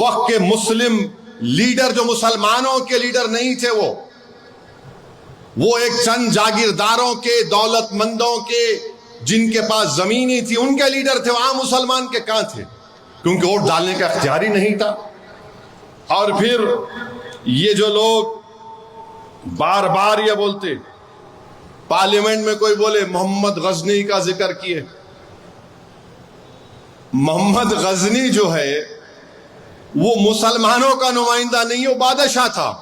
وقت کے مسلم لیڈر جو مسلمانوں کے لیڈر نہیں تھے، وہ ایک چند جاگیرداروں کے، دولت مندوں کے، جن کے پاس زمینی تھی، ان کے لیڈر تھے۔ وہاں مسلمان کے کہاں تھے؟ کیونکہ ووٹ ڈالنے کا اختیار ہی نہیں تھا۔ اور پھر یہ جو لوگ بار بار یہ بولتے، پارلیمنٹ میں کوئی بولے محمد غزنی کا ذکر کیے۔ محمد غزنی جو ہے وہ مسلمانوں کا نمائندہ نہیں، وہ بادشاہ تھا۔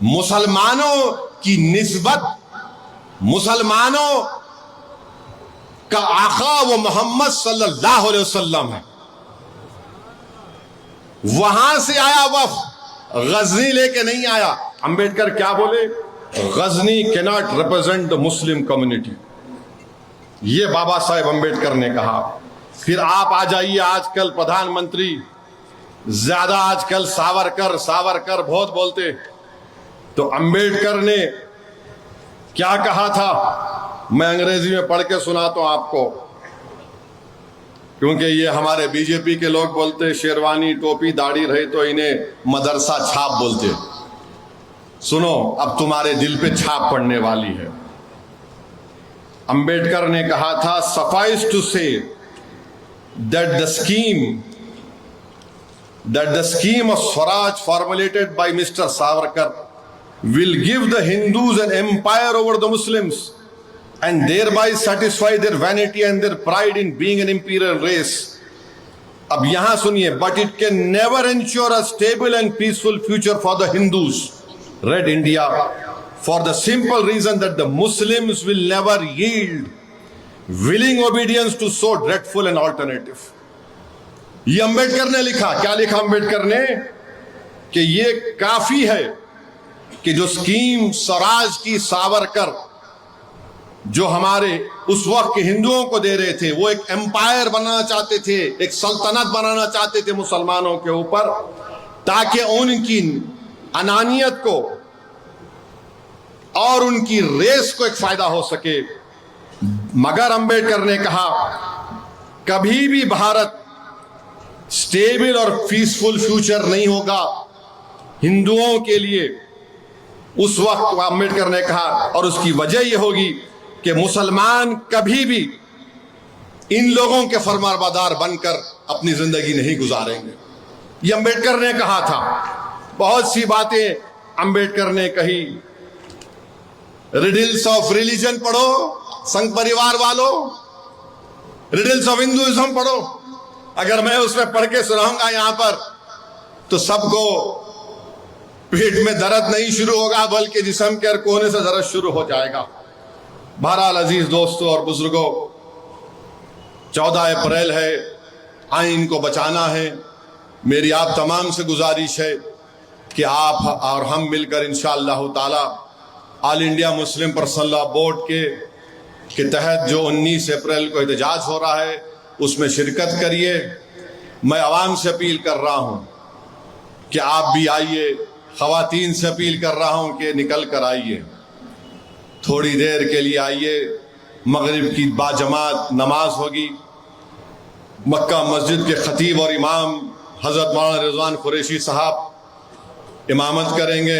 مسلمانوں کی نسبت، مسلمانوں کا آقا وہ محمد صلی اللہ علیہ وسلم ہے۔ وہاں سے آیا وفد، غزنی لے کے نہیں آیا۔ امبیڈکر کیا بولے؟ Ghazni cannot represent the Muslim community, یہ بابا صاحب امبیڈکر نے کہا۔ پھر آپ آ جائیے، آج کل پردھان منتری زیادہ آج کل ساورکر بہت بولتے، تو امبیڈکر نے کیا کہا تھا؟ میں انگریزی میں پڑھ کے سناتا ہوں آپ کو، کیونکہ یہ ہمارے بی جے پی کے لوگ بولتے شیروانی ٹوپی داڑھی رہے تو انہیں مدرسہ چھاپ بولتے۔ سنو، اب تمہارے دل پہ چھاپ پڑنے والی ہے۔ امبیڈکر نے کہا تھا، suffice to say that the scheme of Swaraj formulated by Mr. Savarkar will give the Hindus an empire over the Muslims and thereby satisfy their vanity and their pride in being an imperial race. اب یہاں سنیے، but it can never ensure a stable and peaceful future for the Hindus, Red India, for the simple reason that the Muslims will never yield willing obedience to so dreadful an alternative. یہ امبیڈکر نے لکھا۔ کیا لکھا امبیڈکر نے؟ کہ یہ کافی ہے کہ جو سکیم سوراج کی ساورکر جو ہمارے اس وقت کے ہندوؤں کو دے رہے تھے، وہ ایک امپائر بنانا چاہتے تھے، ایک سلطنت بنانا چاہتے تھے مسلمانوں کے اوپر، تاکہ ان کی انانیت کو اور ان کی ریس کو ایک فائدہ ہو سکے۔ مگر امبیڈکر نے کہا کبھی بھی بھارت سٹیبل اور پیسفل فیوچر نہیں ہوگا ہندوؤں کے لیے۔ اس وقت امبیڈکر نے کہا، اور اس کی وجہ یہ ہوگی کہ مسلمان کبھی بھی ان لوگوں کے فرمانبردار بن کر اپنی زندگی نہیں گزاریں گے۔ یہ امبیڈکر نے کہا تھا۔ بہت سی باتیں امبیڈکر نے کہی۔ ریڈلز آف ریلیجن پڑھو سنگھ پریوار والوں، ریڈلز آف ہندوازم پڑھو۔ اگر میں اس میں پڑھ کے سناؤں گا یہاں پر تو سب کو پیٹ میں درد نہیں شروع ہوگا، بلکہ جسم کے ہر کونے سے درد شروع ہو جائے گا۔ بہرحال عزیز دوستوں اور بزرگوں، 14 اپریل ہے، آئین کو بچانا ہے۔ میری آپ تمام سے گزارش ہے کہ آپ اور ہم مل کر انشاءاللہ تعالی all India Muslim personal law board کے تحت جو 19 اپریل کو احتجاج ہو رہا ہے اس میں شرکت کریے۔ میں عوام سے اپیل کر رہا ہوں کہ آپ بھی آئیے، خواتین سے اپیل کر رہا ہوں کہ نکل کر آئیے، تھوڑی دیر کے لیے آئیے۔ مغرب کی باجماعت نماز ہوگی، مکہ مسجد کے خطیب اور امام حضرت مولانا رضوان قریشی صاحب امامت کریں گے۔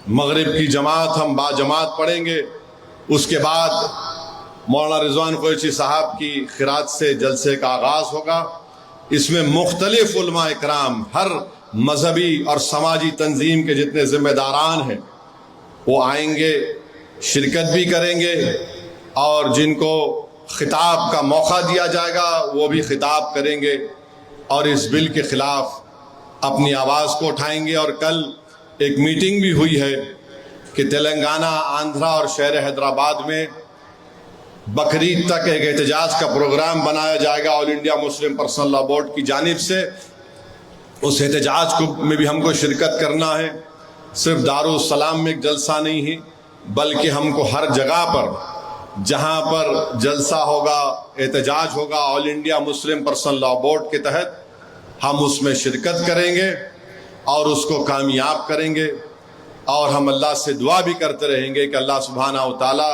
مغرب کی جماعت ہم باجماعت پڑھیں گے۔ اس کے بعد مولانا رضوان قریشی صاحب کی خراج سے جلسے کا آغاز ہوگا۔ اس میں مختلف علماء اکرام، ہر مذہبی اور سماجی تنظیم کے جتنے ذمہ داران ہیں وہ آئیں گے، شرکت بھی کریں گے، اور جن کو خطاب کا موقع دیا جائے گا وہ بھی خطاب کریں گے اور اس بل کے خلاف اپنی آواز کو اٹھائیں گے۔ اور کل ایک میٹنگ بھی ہوئی ہے کہ تلنگانہ، آندھرا اور شہر حیدرآباد میں بقرعید تک ایک احتجاج کا پروگرام بنایا جائے گا all India Muslim personal law board کی جانب سے۔ اس احتجاج میں بھی ہم کو شرکت کرنا ہے۔ صرف دارالسلام میں ایک جلسہ نہیں ہے، بلکہ ہم کو ہر جگہ پر جہاں پر جلسہ ہوگا، احتجاج ہوگا all India Muslim personal law board کے تحت، ہم اس میں شرکت کریں گے اور اس کو کامیاب کریں گے۔ اور ہم اللہ سے دعا بھی کرتے رہیں گے کہ اللہ سبحانہ و تعالی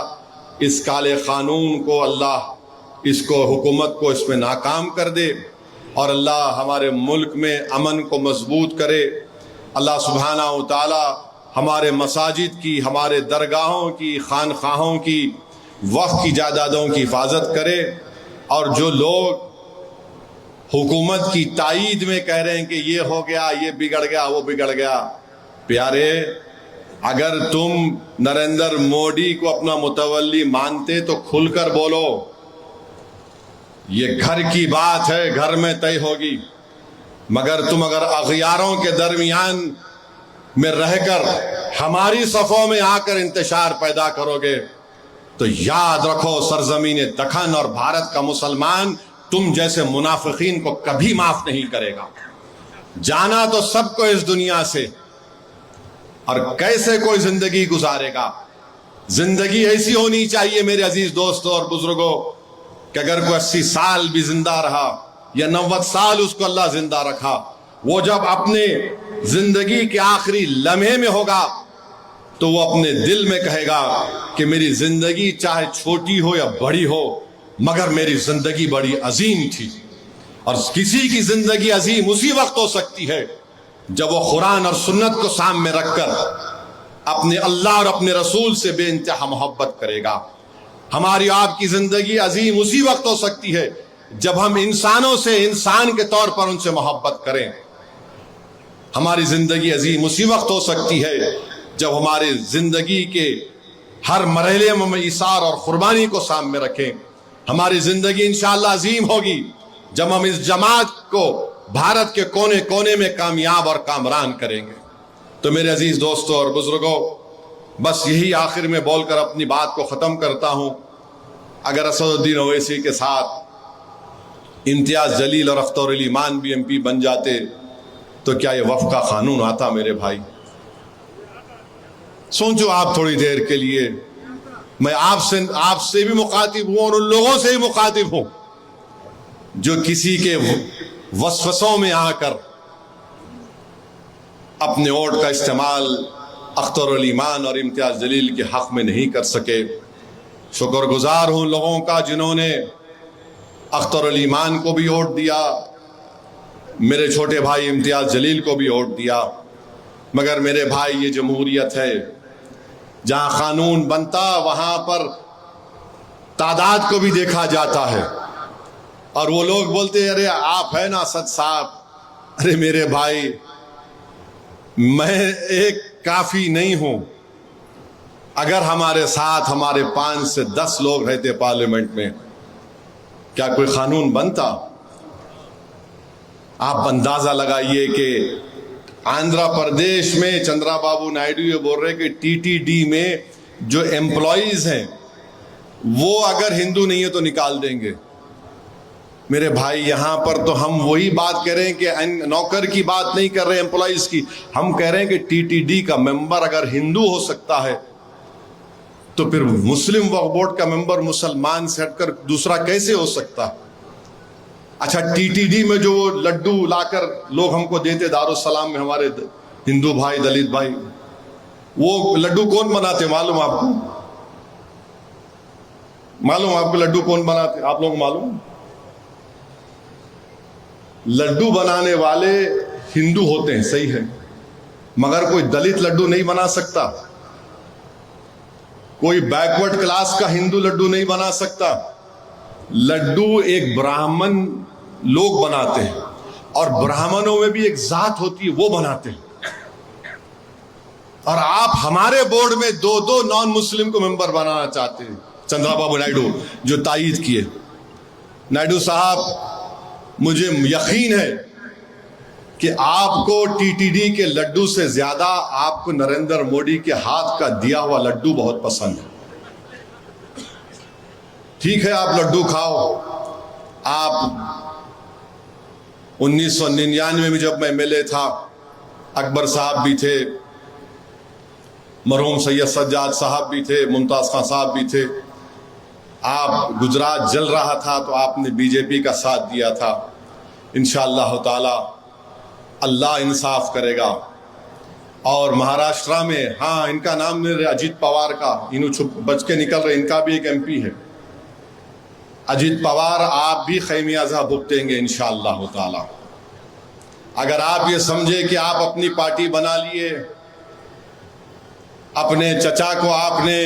اس کالے قانون کو، اللہ اس کو، حکومت کو اس میں ناکام کر دے اور اللہ ہمارے ملک میں امن کو مضبوط کرے. اللہ سبحانہ و تعالی ہمارے مساجد کی، ہمارے درگاہوں کی، خانقاہوں کی، وقف کی جائیدادوں کی حفاظت کرے. اور جو لوگ حکومت کی تائید میں کہہ رہے ہیں کہ یہ ہو گیا، یہ بگڑ گیا، وہ بگڑ گیا، پیارے اگر تم نریندر مودی کو اپنا متولی مانتے تو کھل کر بولو. یہ گھر کی بات ہے، گھر میں طے ہوگی. مگر تم اگر اغیاروں کے درمیان میں رہ کر ہماری صفوں میں آ کر انتشار پیدا کرو گے تو یاد رکھو سرزمین دکن اور بھارت کا مسلمان تم جیسے منافقین کو کبھی معاف نہیں کرے گا. جانا تو سب کو اس دنیا سے، اور کیسے کوئی زندگی گزارے گا؟ زندگی ایسی ہونی چاہیے میرے عزیز دوستوں اور بزرگوں کہ اگر کوئی 80 سال بھی زندہ رہا یا 90 سال اس کو اللہ زندہ رکھا، وہ جب اپنے زندگی کے آخری لمحے میں ہوگا تو وہ اپنے دل میں کہے گا کہ میری زندگی چاہے چھوٹی ہو یا بڑی ہو مگر میری زندگی بڑی عظیم تھی. اور کسی کی زندگی عظیم اسی وقت ہو سکتی ہے جب وہ قرآن اور سنت کو سامنے رکھ کر اپنے اللہ اور اپنے رسول سے بے انتہا محبت کرے گا. ہماری آپ کی زندگی عظیم اسی وقت ہو سکتی ہے جب ہم انسانوں سے انسان کے طور پر ان سے محبت کریں. ہماری زندگی عظیم اسی وقت ہو سکتی ہے جب ہماری زندگی کے ہر مرحلے میں ہم ایثار اور قربانی کو سامنے رکھیں. ہماری زندگی انشاءاللہ عظیم ہوگی جب ہم اس جماعت کو بھارت کے کونے کونے میں کامیاب اور کامران کریں گے. تو میرے عزیز دوستوں اور بزرگوں، بس یہی آخر میں بول کر اپنی بات کو ختم کرتا ہوں. اگر اسد الدین اویسی کے ساتھ امتیاز جلیل اور اختر علی مان بھی MP بن جاتے تو کیا یہ وفد کا قانون آتا؟ میرے بھائی سوچو آپ تھوڑی دیر کے لیے. میں آپ سے بھی مخاطب ہوں اور ان لوگوں سے بھی مخاطب ہوں جو کسی کے وسوسوں میں آ کر اپنے ووٹ کا استعمال اختر علی مان اور امتیاز جلیل کے حق میں نہیں کر سکے. شکر گزار ہوں لوگوں کا جنہوں نے اختر علی مان کو بھی ووٹ دیا، میرے چھوٹے بھائی امتیاز جلیل کو بھی ووٹ دیا. مگر میرے بھائی یہ جمہوریت ہے، جہاں قانون بنتا وہاں پر تعداد کو بھی دیکھا جاتا ہے. اور وہ لوگ بولتے ہیں ارے آپ ہیں نا اسد صاحب. ارے میرے بھائی میں ایک کافی نہیں ہوں. اگر ہمارے ساتھ ہمارے 5 سے 10 لوگ رہتے پارلیمنٹ میں کیا کوئی قانون بنتا؟ آپ اندازہ لگائیے کہ آندھرا پردیش میں چندرا بابو نائیڈو یہ بول رہے کہ TTD میں جو امپلائیز ہیں وہ اگر ہندو نہیں ہے تو نکال دیں گے. میرے بھائی یہاں پر تو ہم وہی بات کر رہے ہیں کہ نوکر کی بات نہیں کر رہے امپلائیز کی. ہم کہہ رہے ہیں کہ TTD کا ممبر اگر ہندو ہو سکتا ہے تو پھر مسلم وقف بورڈ کا ممبر مسلمان سے ہٹ کر دوسرا کیسے ہو سکتا؟ اچھا TTD میں جو لڈو لا کر لوگ ہم کو دیتے دارالسلام میں ہمارے ہندو بھائی دلت بھائی، وہ لڈو کون بناتے معلوم آپ کو؟ معلوم آپ کو لڈو کون بناتے؟ آپ لوگوں کو معلوم؟ لڈو بنانے والے ہندو ہوتے ہیں، صحیح ہے، مگر کوئی دلت لڈو نہیں بنا سکتا، کوئی بیکورڈ کلاس کا ہندو لڈو نہیں بنا سکتا. لڈو ایک برہمن لوگ بناتے ہیں اور برہمنوں میں بھی ایک ذات ہوتی ہے وہ بناتے ہیں. اور آپ ہمارے بورڈ میں 2 نان مسلم کو ممبر بنانا چاہتے ہیں. چندرا بابو نائیڈو جو تائید کیے. نائیڈو صاحب مجھے یقین ہے کہ آپ کو TTD کے لڈو سے زیادہ آپ کو نریندر مودی کے ہاتھ کا دیا ہوا لڈو بہت پسند ہے. ٹھیک ہے آپ لڈو کھاؤ. آپ 1999 میں جب میں MLA تھا اکبر صاحب بھی تھے، مرحوم سید سجاد صاحب بھی تھے، ممتاز خان صاحب بھی تھے. آپ گجرات جل رہا تھا تو آپ نے BJP کا ساتھ دیا تھا. انشاءاللہ تعالی اللہ انصاف کرے گا. اور مہاراشٹرا میں ہاں ان کا نام میرے اجیت پوار کا، انہوں چھپ بچ کے نکل رہے، ان کا بھی ایک MP ہے. اجیت پوار آپ بھی خیمیازہ بھگتیں گے انشاءاللہ تعالی. اگر آپ یہ سمجھے کہ آپ اپنی پارٹی بنا لیے، اپنے چچا کو آپ نے